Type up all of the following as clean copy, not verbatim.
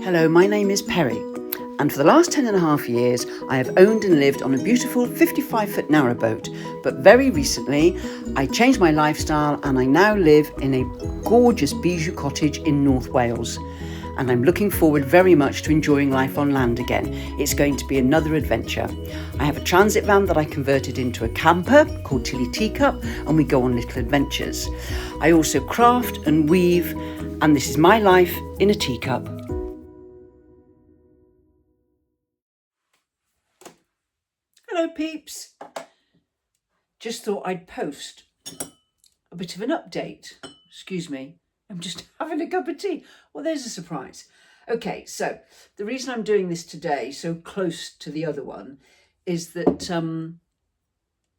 Hello, my name is Perry, and for the last 10.5 years I have owned and lived on a beautiful 55-foot narrowboat, but very recently I changed my lifestyle and I now live in a gorgeous bijou cottage in North Wales, and I'm looking forward very much to enjoying life on land again. It's going to be another adventure. I have a transit van that I converted into a camper called Tilly Teacup, and we go on little adventures. I also craft and weave, and this is my life in a teacup. Hello peeps, just thought I'd post a bit of an update. Excuse me, I'm just having a cup of tea. Well, there's a surprise. Okay, so the reason I'm doing this today so close to the other one is that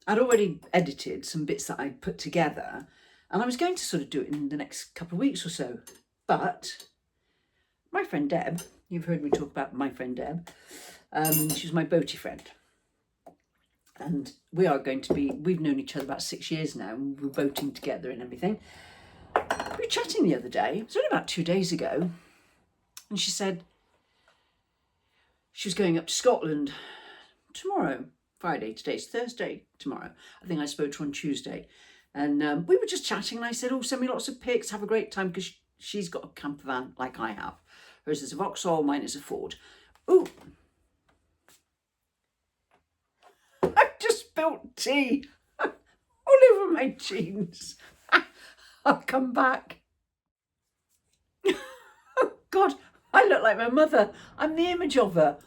I'd already edited some bits that I'd put together, and I was going to sort of do it in the next couple of weeks or so, but my friend Deb, you've heard me talk about my friend Deb, she's my boaty friend. And we are going to be, we've known each other about 6 years now, and we're boating together and everything. We were chatting the other day, it was only about 2 days ago, and she said she was going up to Scotland tomorrow, Friday, today's Thursday, tomorrow. I think I spoke to her on Tuesday. And we were just chatting, and I said, oh, send me lots of pics, have a great time, because she's got a camper van like I have. Hers is a Vauxhall, mine is a Ford. Ooh. I've just spilt tea all over my jeans. I'll come back. Oh God, I look like my mother. I'm the image of her.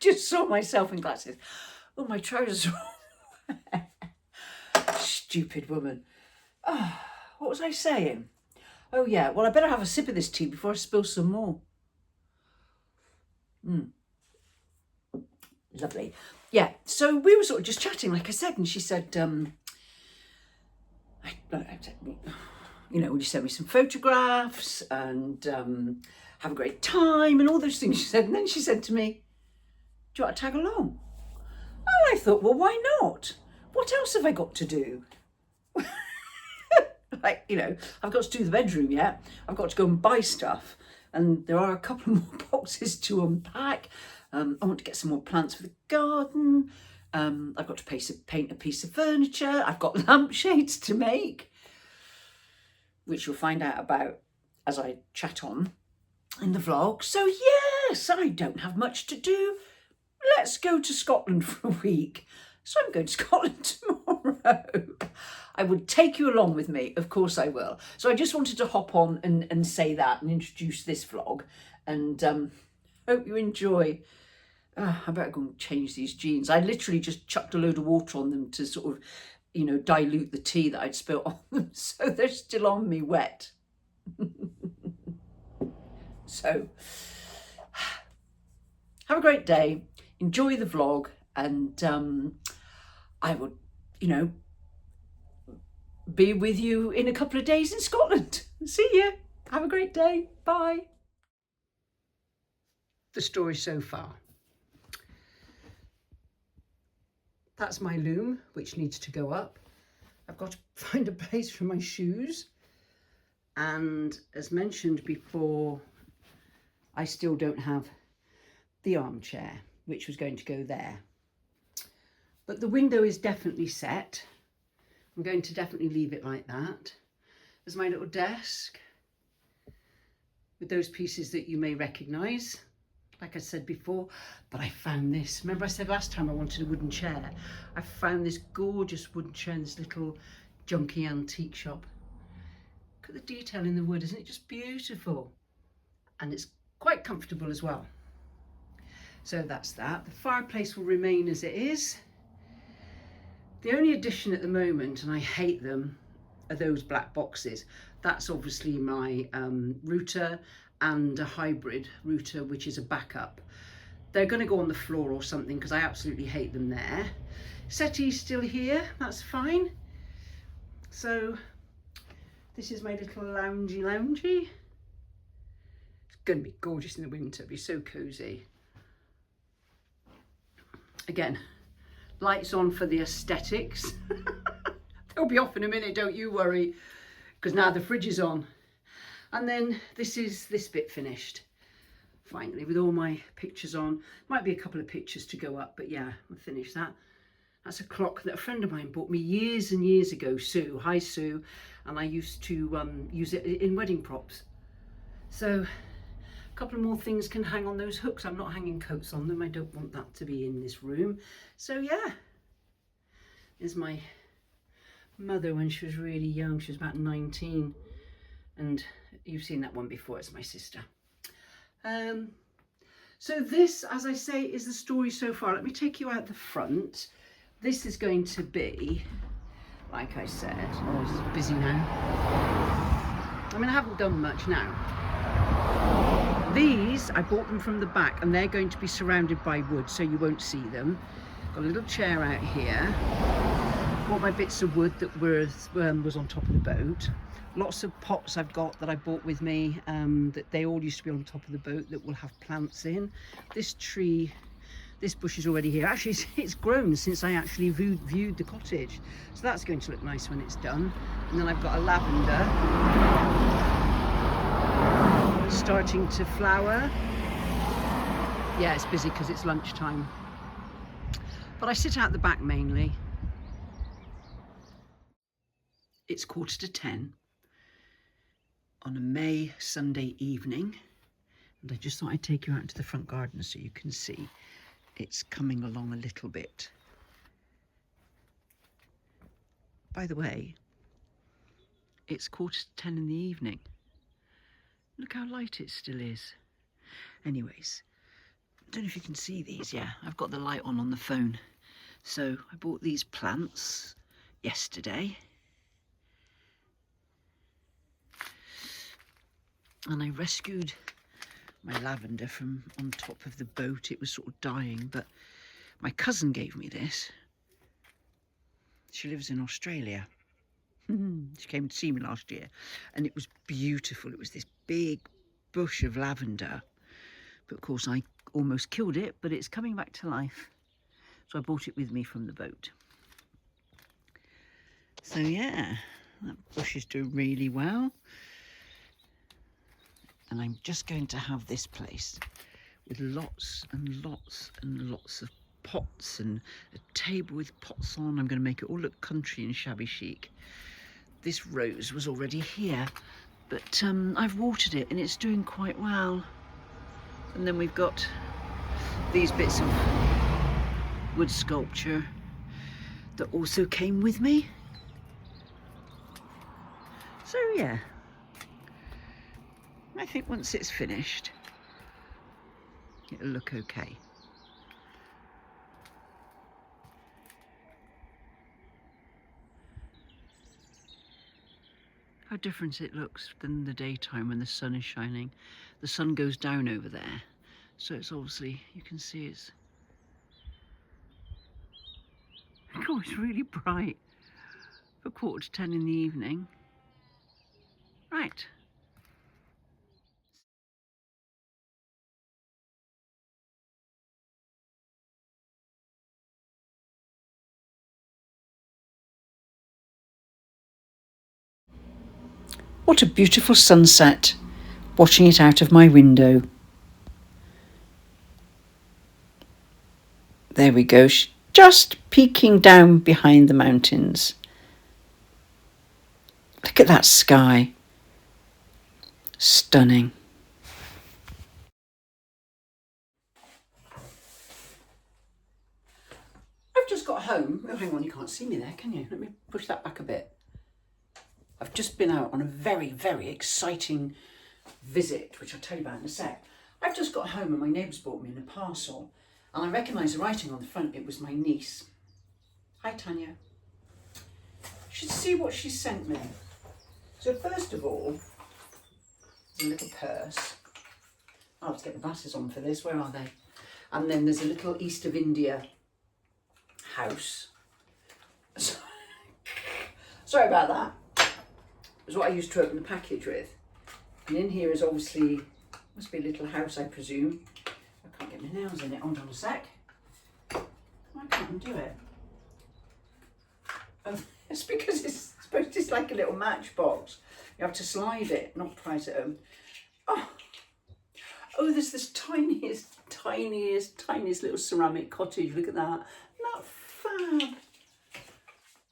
Just saw myself in glasses. Oh, my trousers are all stupid woman. Oh, what was I saying? Oh yeah, well I better have a sip of this tea before I spill some more. Lovely. Yeah, so we were sort of just chatting, like I said, and she said, you know, would you send me some photographs and have a great time and all those things she said. And then she said to me, do you want to tag along? And I thought, well, why not? What else have I got to do? Like, you know, I've got to do the bedroom yet. I've got to go and buy stuff. And there are a couple more boxes to unpack. I want to get some more plants for the garden. I've got to paint a piece of furniture. I've got lampshades to make, which you'll find out about as I chat on in the vlog. So yes, I don't have much to do. Let's go to Scotland for a week. So I'm going to Scotland tomorrow. I would take you along with me. Of course I will. So I just wanted to hop on and say that and introduce this vlog. And hope you enjoy. I better go and change these jeans. I literally just chucked a load of water on them to sort of, you know, dilute the tea that I'd spilt on them. So they're still on me wet. So have a great day. Enjoy the vlog. And I would, you know, be with you in a couple of days in Scotland. See you. Have a great day. Bye. The story so far. That's my loom, which needs to go up. I've got to find a place for my shoes. And as mentioned before, I still don't have the armchair, which was going to go there. But the window is definitely set. I'm going to definitely leave it like that. There's my little desk with those pieces that you may recognise, like I said before. But I found this. Remember I said last time I wanted a wooden chair? I found this gorgeous wooden chair in this little junky antique shop. Look at the detail in the wood, isn't it just beautiful? And it's quite comfortable as well. So that's that. The fireplace will remain as it is. The only addition at the moment, and I hate them, are those black boxes. That's obviously my router and a hybrid router, which is a backup. They're going to go on the floor or something because I absolutely hate them there. Settee's still here, that's fine. So this is my little loungy. It's going to be gorgeous in the winter, it'll be so cosy. Again, lights on for the aesthetics. They'll be off in a minute, don't you worry, because now the fridge is on. And then this is this bit finished. finally, with all my pictures on. Might be a couple of pictures to go up, but yeah, I'll finish that. That's a clock that a friend of mine bought me years and years ago, Sue. Hi, Sue. And I used to use it in wedding props. So a couple more things can hang on those hooks. I'm not hanging coats on them. I don't want that to be in this room. So yeah, there's my mother when she was really young. She was about 19. And you've seen that one before. It's my sister. So this, as I say, is the story so far. Let me take you out the front. This is going to be, like I said, oh, it's busy now. I mean, I haven't done much now. These, I bought them from the back, and they're going to be surrounded by wood, so you won't see them. Got a little chair out here. Bought my bits of wood that was on top of the boat. Lots of pots I've got that I bought with me, that they all used to be on top of the boat that will have plants in. This tree, this bush is already here. Actually, it's grown since I actually viewed the cottage. So that's going to look nice when it's done. And then I've got a lavender starting to flower. Yeah, it's busy because it's lunchtime. But I sit out the back mainly. It's 10:15 on a May Sunday evening. And I just thought I'd take you out into the front garden so you can see it's coming along a little bit. By the way, it's 10:15 in the evening. Look how light it still is. Anyways, I don't know if you can see these. Yeah, I've got the light on the phone. So I bought these plants yesterday. And I rescued my lavender from on top of the boat. It was sort of dying, but my cousin gave me this. She lives in Australia. She came to see me last year, and it was beautiful. It was this big bush of lavender, but of course I almost killed it, but it's coming back to life. So I brought it with me from the boat. So yeah, that bush is doing really well. And I'm just going to have this place with lots and lots and lots of pots and a table with pots on. I'm going to make it all look country and shabby chic. This rose was already here, but I've watered it and it's doing quite well. And then we've got these bits of wood sculpture that also came with me. So yeah, I think once it's finished, it'll look okay. How different it looks than the daytime when the sun is shining. The sun goes down over there, so it's obviously, you can see it's, oh, it's really bright for 10:15 in the evening. Right. What a beautiful sunset, watching it out of my window. There we go, just peeking down behind the mountains. Look at that sky. Stunning. I've just got home. Oh, hang on, you can't see me there, can you? Let me push that back a bit. I've just been out on a very, very exciting visit, which I'll tell you about in a sec. I've just got home and my neighbours brought me in a parcel, and I recognised the writing on the front. It was my niece. Hi, Tanya. You should see what she sent me. So first of all, a little purse. I'll have to get the glasses on for this. Where are they? And then there's a little East of India house. Sorry about that. It's what I used to open the package with. And in here is obviously, must be a little house, I presume. I can't get my nails in it. Hold on a sec. Why can't I do it? It's because it's supposed to, it's like a little matchbox. You have to slide it, not price it home. Oh, there's this tiniest little ceramic cottage. Look at that. Isn't that fab?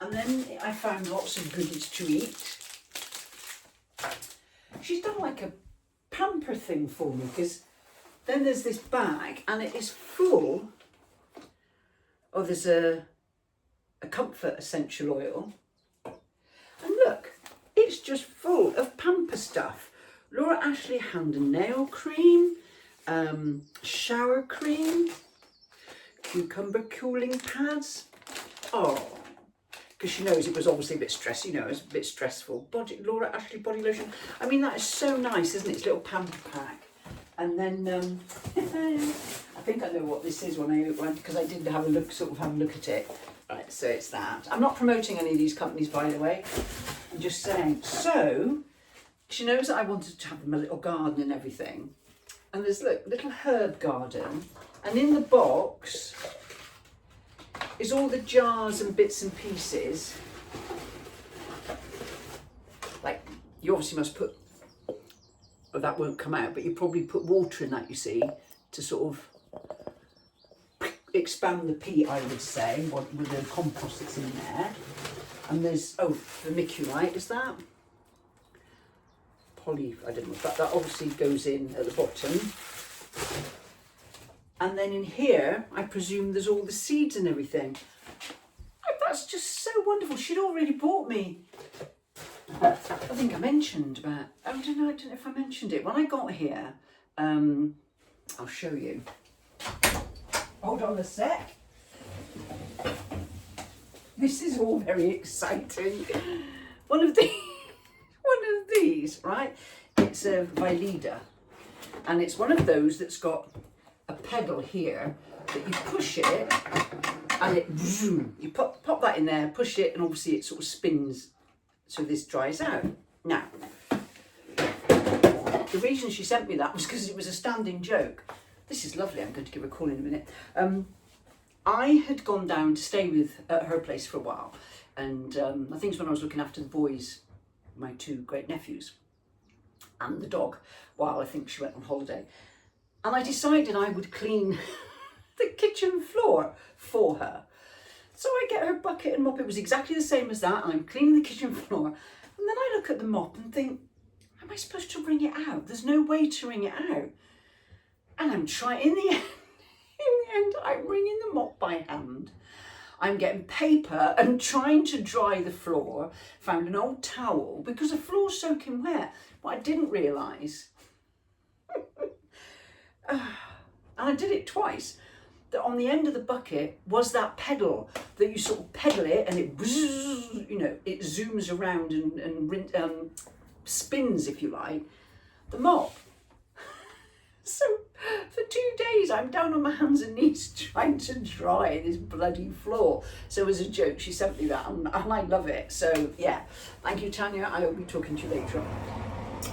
And then I found lots of goodies to eat. She's done like a pamper thing for me, because then there's this bag and it is full. Oh, there's a comfort essential oil. And look, it's just full of pamper stuff. Laura Ashley hand and nail cream, shower cream, cucumber cooling pads. Oh, because she knows it was obviously a bit stressful, you know, it was a bit stressful. Laura Ashley body lotion. I mean, that is so nice, isn't it? It's a little pamper pack. And then, I think I know what this is because I did have a look at it. Right, so it's that. I'm not promoting any of these companies, by the way. I'm just saying. So, she knows that I wanted to have them a little garden and everything. And there's, look, little herb garden. And in the box is all the jars and bits and pieces. Like, you obviously must put, well, that won't come out, but you probably put water in that, you see, to sort of expand the peat, I would say, with the compost that's in there. And there's, oh, vermiculite, is that? I don't know, but that obviously goes in at the bottom. And then in here, I presume there's all the seeds and everything. Oh, that's just so wonderful. She'd already bought me, I think I mentioned about, I don't know if I mentioned it. When I got here, I'll show you. Hold on a sec. This is all very exciting. One of these, right? It's a Vileda, and it's one of those that's got a pedal here that you push it, and it you pop that in there, push it, and obviously it sort of spins, so this dries out. Now, the reason she sent me that was because it was a standing joke. This is lovely. I'm going to give her a call in a minute. I had gone down to stay at her place for a while, and I think it's when I was looking after the boys, my two great nephews, and the dog, while I think she went on holiday. And I decided I would clean the kitchen floor for her. So I get her bucket and mop. It was exactly the same as that, and I'm cleaning the kitchen floor. And then I look at the mop and think, am I supposed to wring it out? There's no way to wring it out. And I'm trying, in the end, I'm wringing the mop by hand. I'm getting paper and trying to dry the floor. Found an old towel because the floor's soaking wet. What I didn't realise, and I did it twice, that on the end of the bucket was that pedal that you sort of pedal it and it, you know, it zooms around and spins, if you like, the mop. So for 2 days I'm down on my hands and knees trying to dry this bloody floor. So as a joke, she sent me that, and I love it. So yeah, thank you, Tanya. I will be talking to you later on.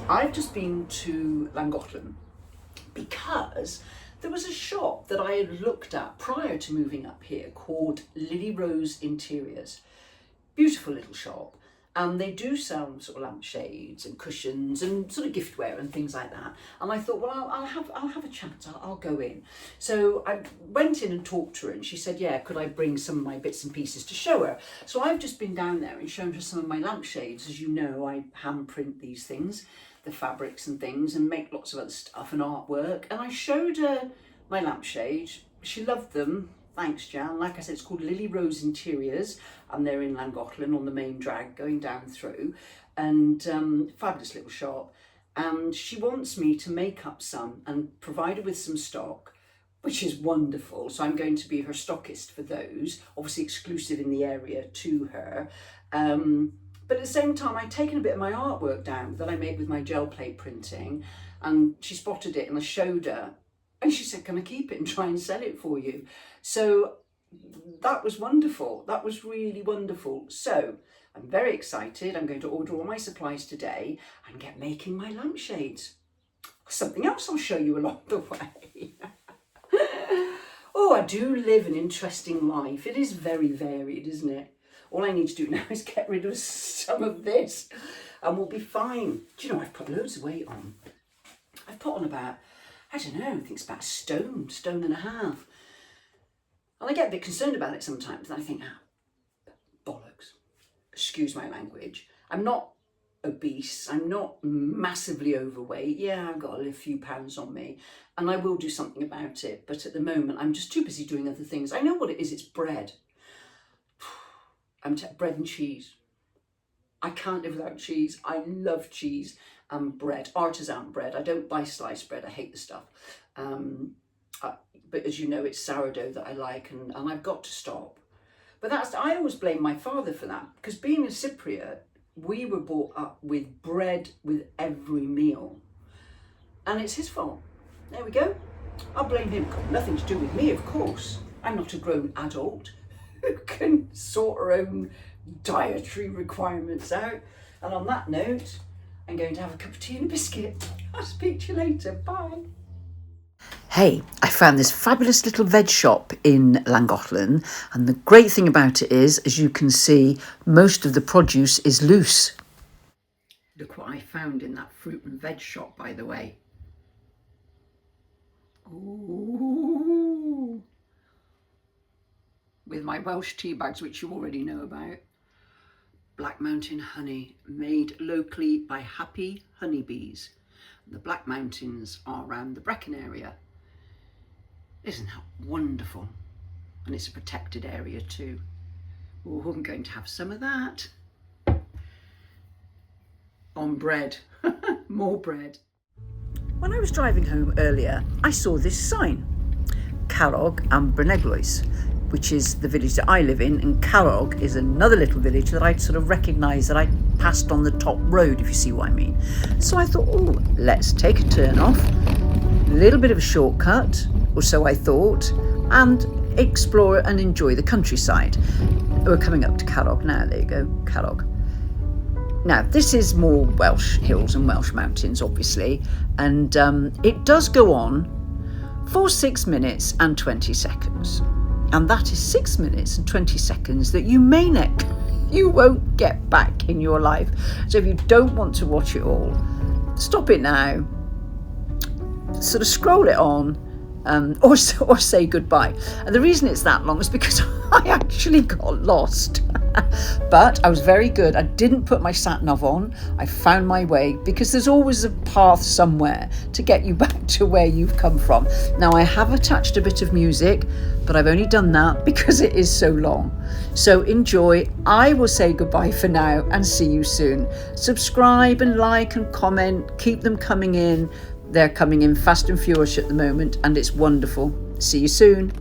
I've just been to Llangollen because there was a shop that I had looked at prior to moving up here called Lily Rose Interiors. Beautiful little shop. And they do sell sort of lampshades and cushions and sort of giftware and things like that. And I thought, well, I'll have a chat. I'll go in. So I went in and talked to her, and she said, yeah, could I bring some of my bits and pieces to show her? So I've just been down there and shown her some of my lampshades. As you know, I hand print these things, the fabrics and things, and make lots of other stuff and artwork. And I showed her my lampshade. She loved them. Thanks, Jan. Like I said, it's called Lily Rose Interiors, and they're in Llangollen on the main drag going down through, and fabulous little shop. And she wants me to make up some and provide her with some stock, which is wonderful. So I'm going to be her stockist for those, obviously exclusive in the area to her. But at the same time, I'd taken a bit of my artwork down that I made with my gel plate printing, and she spotted it and I showed her. And she said, can I keep it and try and sell it for you? So that was wonderful. That was really wonderful. So I'm very excited. I'm going to order all my supplies today and get making my lampshades. Something else I'll show you along the way. Oh, I do live an interesting life. It is very varied, isn't it? All I need to do now is get rid of some of this and we'll be fine. Do you know, I've put loads of weight on. I've put on about, I don't know, I think it's about a stone, stone and a half. And I get a bit concerned about it sometimes, and I think, bollocks, excuse my language. I'm not obese, I'm not massively overweight. Yeah, I've got a few pounds on me, and I will do something about it, but at the moment I'm just too busy doing other things. I know what it is, it's bread. Bread and cheese. I can't live without cheese. I love cheese and bread, artisan bread. I don't buy sliced bread, I hate the stuff. But as you know, it's sourdough that I like, and I've got to stop. But I always blame my father for that, because being a Cypriot, we were brought up with bread with every meal. And it's his fault. There we go. I'll blame him. Got nothing to do with me, of course. I'm not a grown adult who can sort her own dietary requirements out. And on that note, I'm going to have a cup of tea and a biscuit. I'll speak to you later. Bye. Hey, I found this fabulous little veg shop in Llangollen, and the great thing about it is, as you can see, most of the produce is loose. Look what I found in that fruit and veg shop, by the way. Ooh. With my Welsh tea bags, which you already know about. Black Mountain honey, made locally by happy honeybees. The Black Mountains are around the Brecon area. Isn't that wonderful? And it's a protected area too. Oh, I'm going to have some of that. On bread, more bread. When I was driving home earlier, I saw this sign, Carrog and Bryneglois, which is the village that I live in, and Carrog is another little village that I'd sort of recognised that I passed on the top road, if you see what I mean. So I thought, oh, let's take a turn off, a little bit of a shortcut, or so I thought, and explore and enjoy the countryside. We're coming up to Carrog now, there you go, Carrog. Now, this is more Welsh hills and Welsh mountains, obviously, and it does go on for 6 minutes and 20 seconds. And that is 6 minutes and 20 seconds that you won't get back in your life. So if you don't want to watch it all, stop it now, sort of scroll it on, or say goodbye. And the reason it's that long is because I actually got lost. But I was very good. I didn't put my sat nav on. I found my way, because there's always a path somewhere to get you back to where you've come from. Now, I have attached a bit of music, but I've only done that because it is so long. So enjoy. I will say goodbye for now and see you soon. Subscribe and like and comment. Keep them coming in. They're coming in fast and furious at the moment, and it's wonderful. See you soon.